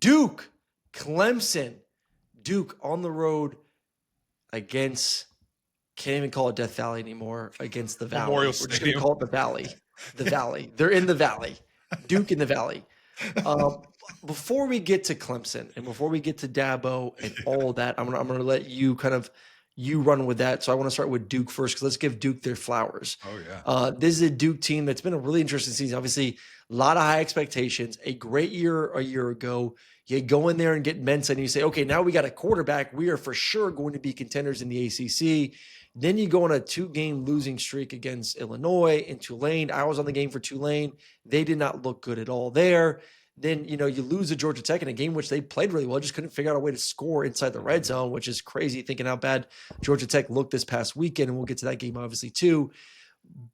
Duke, Clemson. Duke on the road against, can't even call it Death Valley anymore, against the Valley. Memorial We're just going to Stadium. call it the Valley. The Valley. They're in the Valley. Duke in the Valley. Before we get to Clemson and before we get to Dabo and all that, I'm gonna let you you run with that. So I want to start with Duke first, because let's give Duke their flowers. Oh, yeah. This is a Duke team that's been a really interesting season. Obviously, a lot of high expectations. A great year a year ago. You go in there and get Mensa and you say, okay, now we got a quarterback. We are for sure going to be contenders in the ACC. Then you go on a 2-game losing streak against Illinois and Tulane. I was on the game for Tulane. They did not look good at all there. Then, you lose to Georgia Tech in a game which they played really well, just couldn't figure out a way to score inside the red zone, which is crazy thinking how bad Georgia Tech looked this past weekend. And we'll get to that game obviously too.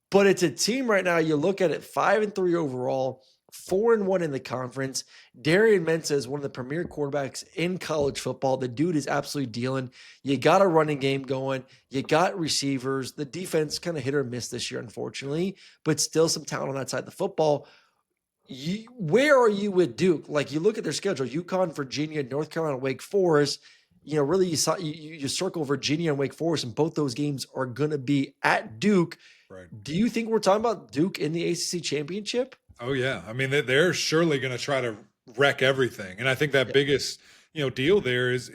But it's a team right now, you look at it, 5-3 overall, 4-1 in the conference. Darian Mensa is one of the premier quarterbacks in college football. The dude is absolutely dealing. You got a running game going. You got receivers. The defense kind of hit or miss this year, unfortunately, but still some talent on that side of the football. Where are you with Duke? Like, you look at their schedule: UConn, Virginia, North Carolina, Wake Forest. Really, you circle Virginia and Wake Forest, and both those games are going to be at Duke. Right. Do you think we're talking about Duke in the ACC championship? Oh, yeah. I mean, they're surely going to try to wreck everything. And I think that biggest, deal there is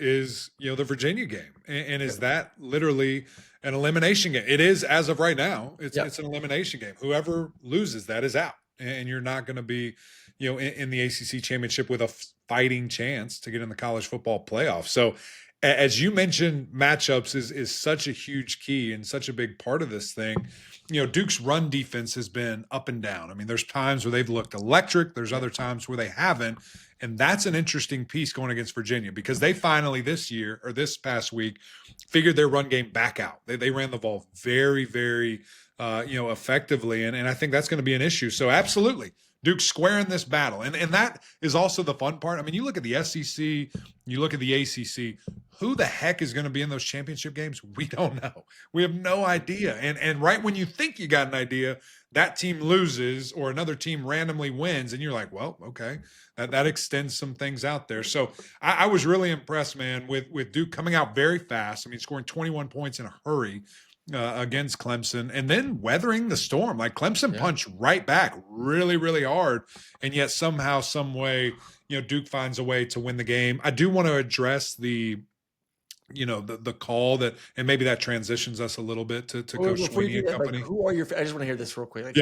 the Virginia game. And is that literally an elimination game? It is, as of right now. It's an elimination game. Whoever loses that is out. And you're not going to be, in the ACC championship with a fighting chance to get in the college football playoff. So as you mentioned, matchups is such a huge key and such a big part of this thing. Duke's run defense has been up and down. I mean, there's times where they've looked electric. There's other times where they haven't. And that's an interesting piece going against Virginia, because they finally this past week figured their run game back out. They ran the ball very, very, effectively. And I think that's going to be an issue. So absolutely, Duke's squaring this battle. And that is also the fun part. I mean, you look at the SEC, you look at the ACC, who the heck is going to be in those championship games? We don't know. We have no idea. And right when you think you got an idea, that team loses or another team randomly wins, and you're like, well, okay, that extends some things out there. So I was really impressed, man, with Duke coming out very fast. I mean, scoring 21 points in a hurry against Clemson, and then weathering the storm. Like, Clemson punched right back really, really hard, and yet somehow, some way, Duke finds a way to win the game. I do want to address the call that, and maybe that transitions us a little bit to Coach Swinney and company. Like, who are your? I just want to hear this real quick.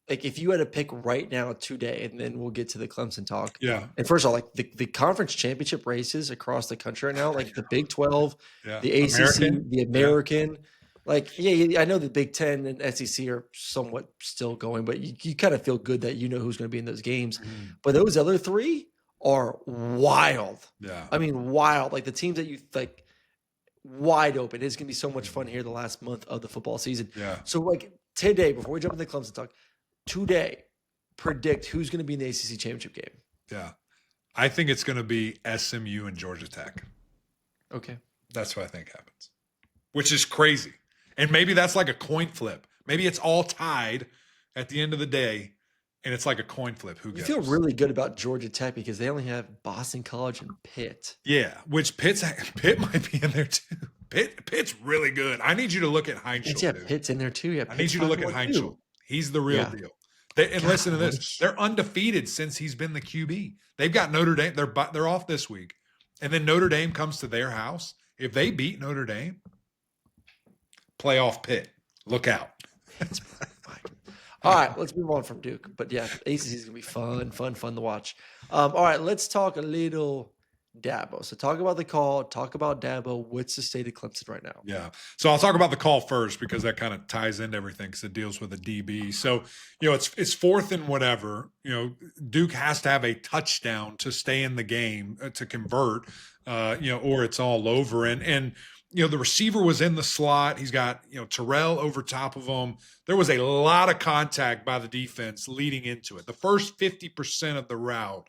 Like, if you had to pick right now today, and then we'll get to the Clemson talk. Yeah. And first of all, like the conference championship races across the country right now, like the Big 12, the ACC, the American. Like, I know the Big 10 and SEC are somewhat still going, but you kind of feel good that you know who's going to be in those games. But those other three are wild. Yeah. I mean, wild. Like, the teams that you like, wide open. It's going to be so much fun here the last month of the football season. Yeah. So, like, today, before we jump into the Clemson talk, today, predict who's going to be in the ACC championship game. Yeah. I think it's going to be SMU and Georgia Tech. Okay. That's what I think happens, which is crazy. And maybe that's like a coin flip. Maybe it's all tied at the end of the day, and it's like a coin flip. Who goes? You feel really good about Georgia Tech because they only have Boston College and Pitt. Yeah, which Pitt might be in there too. Pitt's really good. I need you to look at Heinschel. Yeah, Pitt's in there too. Yeah, I need you to look at Heinschel. He's the real deal. And listen to this. They're undefeated since he's been the QB. They've got Notre Dame. They're off this week. And then Notre Dame comes to their house. If they beat Notre Dame, playoff Pitt. Look out. All right, let's move on from Duke. But yeah, ACC is going to be fun to watch. All right, let's talk a little Dabo. So talk about the call. Talk about Dabo. What's the state of Clemson right now? Yeah. So I'll talk about the call first because that kind of ties into everything because it deals with a DB. So, it's fourth and whatever. Duke has to have a touchdown to stay in the game, to convert, or it's all over. And the receiver was in the slot. He's got, Terrell over top of him. There was a lot of contact by the defense leading into it. The first 50% of the route,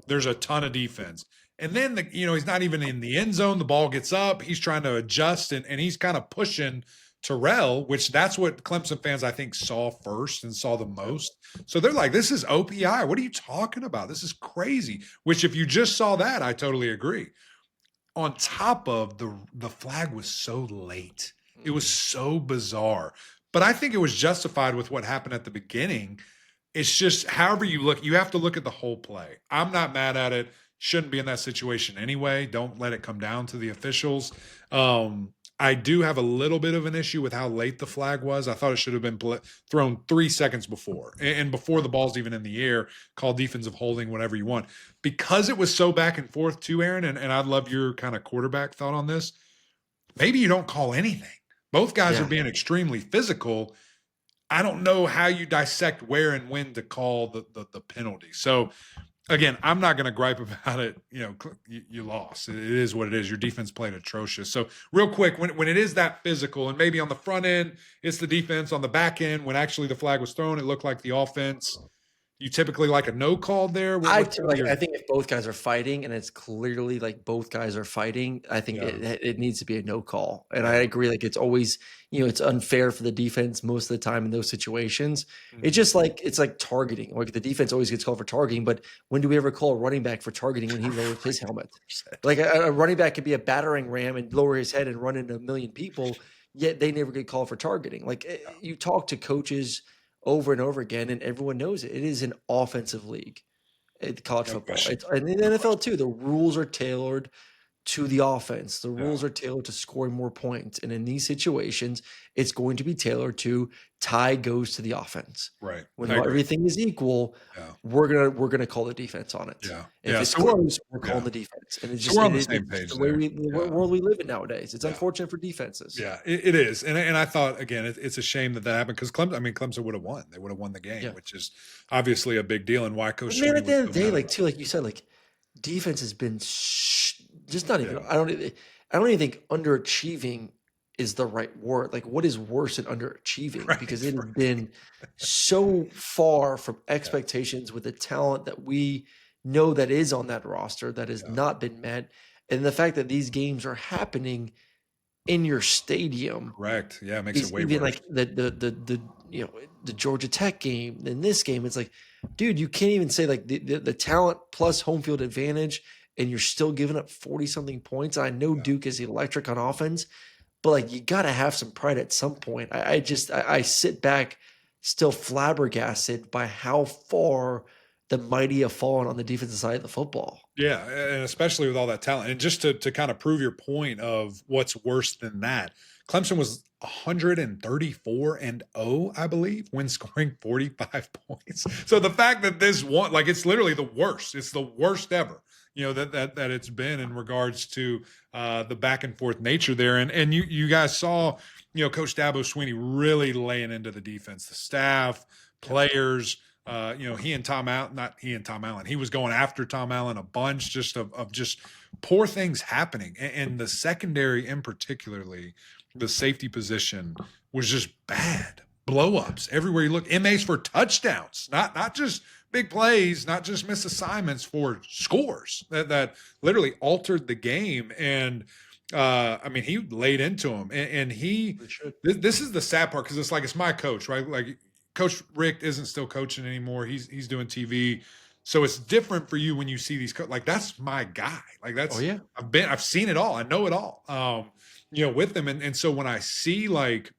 there's a ton of defense. And then, he's not even in the end zone. The ball gets up. He's trying to adjust, and he's kind of pushing, Terrell, which that's what Clemson fans, I think, saw first and saw the most. So they're like, this is OPI. What are you talking about? This is crazy. Which, if you just saw that, I totally agree. On top of the flag was so late. It was so bizarre. But I think it was justified with what happened at the beginning. It's just, however you look, you have to look at the whole play. I'm not mad at it. Shouldn't be in that situation anyway. Don't let it come down to the officials. I do have a little bit of an issue with how late the flag was. I thought it should have been thrown 3 seconds before, and before the ball's even in the air, call defensive holding, whatever you want. Because it was so back and forth too, Aaron, and I'd love your kind of quarterback thought on this. Maybe you don't call anything. Both guys are being extremely physical. I don't know how you dissect where and when to call the penalty. So, again, I'm not going to gripe about it. You lost. It is what it is. Your defense played atrocious. So, real quick, when it is that physical, and maybe on the front end, it's the defense. On the back end, when actually the flag was thrown, it looked like the offense. You typically like a no call there? I think if both guys are fighting and it's clearly like both guys are fighting, I think it needs to be a no call. And I agree, like it's always, it's unfair for the defense most of the time in those situations. It's just like, it's like targeting. Like the defense always gets called for targeting, but when do we ever call a running back for targeting when he lowers his helmet? Like a running back could be a battering ram and lower his head and run into a million people, yet they never get called for targeting. Like you talk to coaches over and over again, and everyone knows it. It is an offensive league, college football. And in the NFL too, the rules are tailored to the offense. The rules are tailored to scoring more points. And in these situations, it's going to be tailored to tie goes to the offense. Right. When everything is equal, we're gonna call the defense on it. Yeah. If it's close, we're calling the defense. And it's just we're on the same page. The way world we live in nowadays. It's unfortunate for defenses. Yeah, it is. And I thought, again, it's a shame that happened because Clemson would have won. They would have won the game, which is obviously a big deal. And why Coach Swinney at the end of the day, like you said, like defense has been just not even. I don't even think underachieving is the right word. Like, what is worse than underachieving? Because it has been so far from expectations with the talent that we know that is on that roster that has not been met, and the fact that these games are happening in your stadium. Correct. Yeah, it makes it way worse. Like the Georgia Tech game, in this game, it's like, dude, you can't even say like the talent plus home field advantage, and you're still giving up 40-something points. I know Duke is electric on offense, but like you got to have some pride at some point. I sit back still flabbergasted by how far the mighty have fallen on the defensive side of the football. Yeah, and especially with all that talent. And just to kind of prove your point of what's worse than that, Clemson was 134-0, I believe, when scoring 45 points. So the fact that this one, like it's literally the worst. It's the worst ever. That it's been in regards to the back and forth nature there. And you guys saw, Coach Dabo Swinney really laying into the defense, the staff, players. He and Tom Allen, he was going after Tom Allen a bunch just of just poor things happening. And the secondary in particularly, the safety position was just bad. Blow-ups everywhere you look. MAs for touchdowns, not just big plays, not just missed assignments, for scores that literally altered the game. And he laid into him, and this is the sad part, because it's my coach, right? Like Coach Rick isn't still coaching anymore. He's doing TV. So it's different for you when you see these like that's my guy. Like that's I've seen it all. I know it all. With him. And so when I see like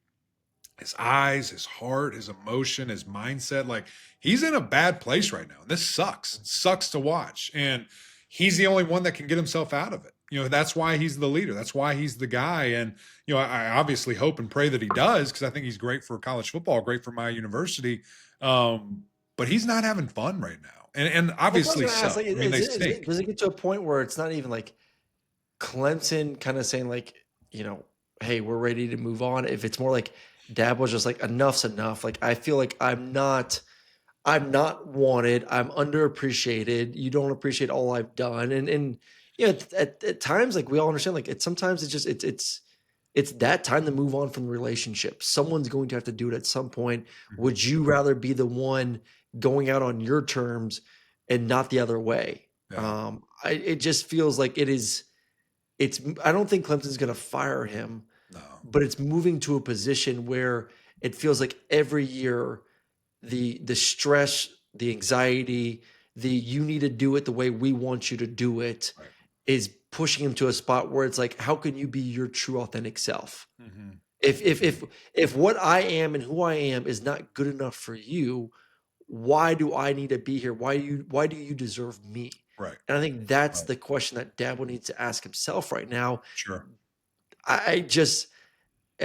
his eyes, his heart, his emotion, his mindset, like he's in a bad place right now. And this sucks. It sucks to watch. And he's the only one that can get himself out of it. That's why he's the leader. That's why he's the guy. And, I obviously hope and pray that he does, because I think he's great for college football, great for my university. But he's not having fun right now. And obviously they stink. Does it get to a point where it's not even like Clemson kind of saying like, hey, we're ready to move on? If it's more like Dabo's just like, enough's enough. Like, I feel like I'm not wanted. I'm underappreciated. You don't appreciate all I've done. And at times, like we all understand, like sometimes it's that time to move on from the relationship. Someone's going to have to do it at some point. Would you rather be the one going out on your terms and not the other way? It just feels like I don't think Clemson's going to fire him. No. but it's moving to a position where it feels like every year the stress, the anxiety, the you need to do it the way we want you to do it Right. is pushing him to a spot where it's like, how can you be your true authentic self? Mm-hmm. If what I am and who I am is not good enough for you, why do I need to be here? Why do you deserve me? Right. And I think that's Right. the question that Dabo needs to ask himself right now. Sure. I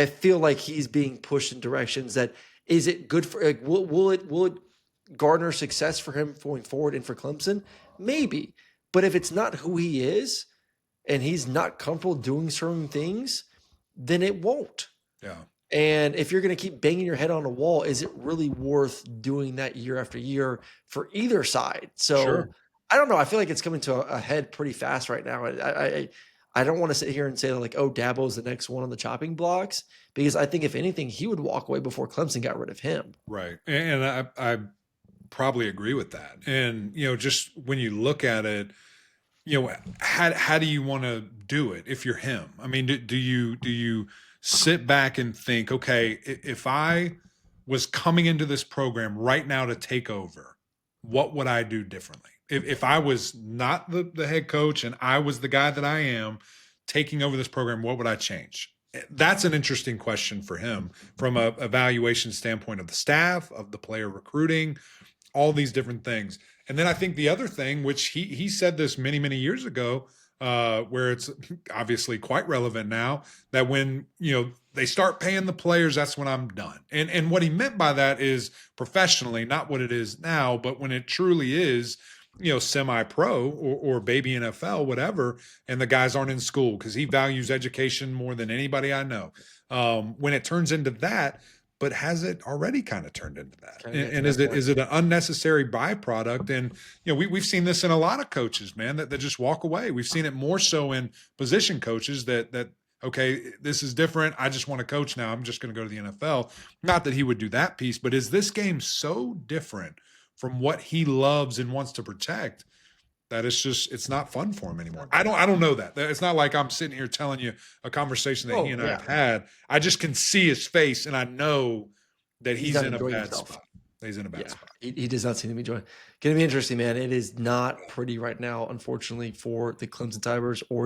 feel like he's being pushed in directions that is it good for like will it garner success for him going forward and for Clemson? Maybe. But if it's not who he is and he's not comfortable doing certain things, then it won't. Yeah. And if you're going to keep banging your head on a wall, is it really worth doing that year after year for either side? So Sure. I don't know. I feel like it's coming to a head pretty fast right now. I don't want to sit here and say like, oh, Dabo's the next one on the chopping blocks, because I think if anything, he would walk away before Clemson got rid of him. Right. And I probably agree with that. And, just when you look at it, how do you want to do it if you're him? I mean, do you sit back and think, okay, if I was coming into this program right now to take over, what would I do differently? If I was not the head coach and I was the guy that I am taking over this program, what would I change? That's an interesting question for him from a evaluation standpoint of the staff, of the player recruiting, all these different things. And then I think the other thing, which he said this many, many years ago, where it's obviously quite relevant now, that when, they start paying the players, that's when I'm done. And what he meant by that is professionally, not what it is now, but when it truly is, semi-pro or baby NFL, whatever, and the guys aren't in school because he values education more than anybody I know. When it turns into that, but has it already kind of turned into that? And is it an unnecessary byproduct? And we've seen this in a lot of coaches, man, that just walk away. We've seen it more so in position coaches that okay, this is different. I just want to coach now. I'm just going to go to the NFL. Not that he would do that piece, but is this game so different from what he loves and wants to protect that it's not fun for him anymore? I don't know that. It's not like I'm sitting here telling you a conversation that he and I have had. I just can see his face and I know that he's in a bad spot. He's in a bad spot. He does not seem to be enjoying. Going to be interesting, man. It is not pretty right now, unfortunately, for the Clemson Tigers or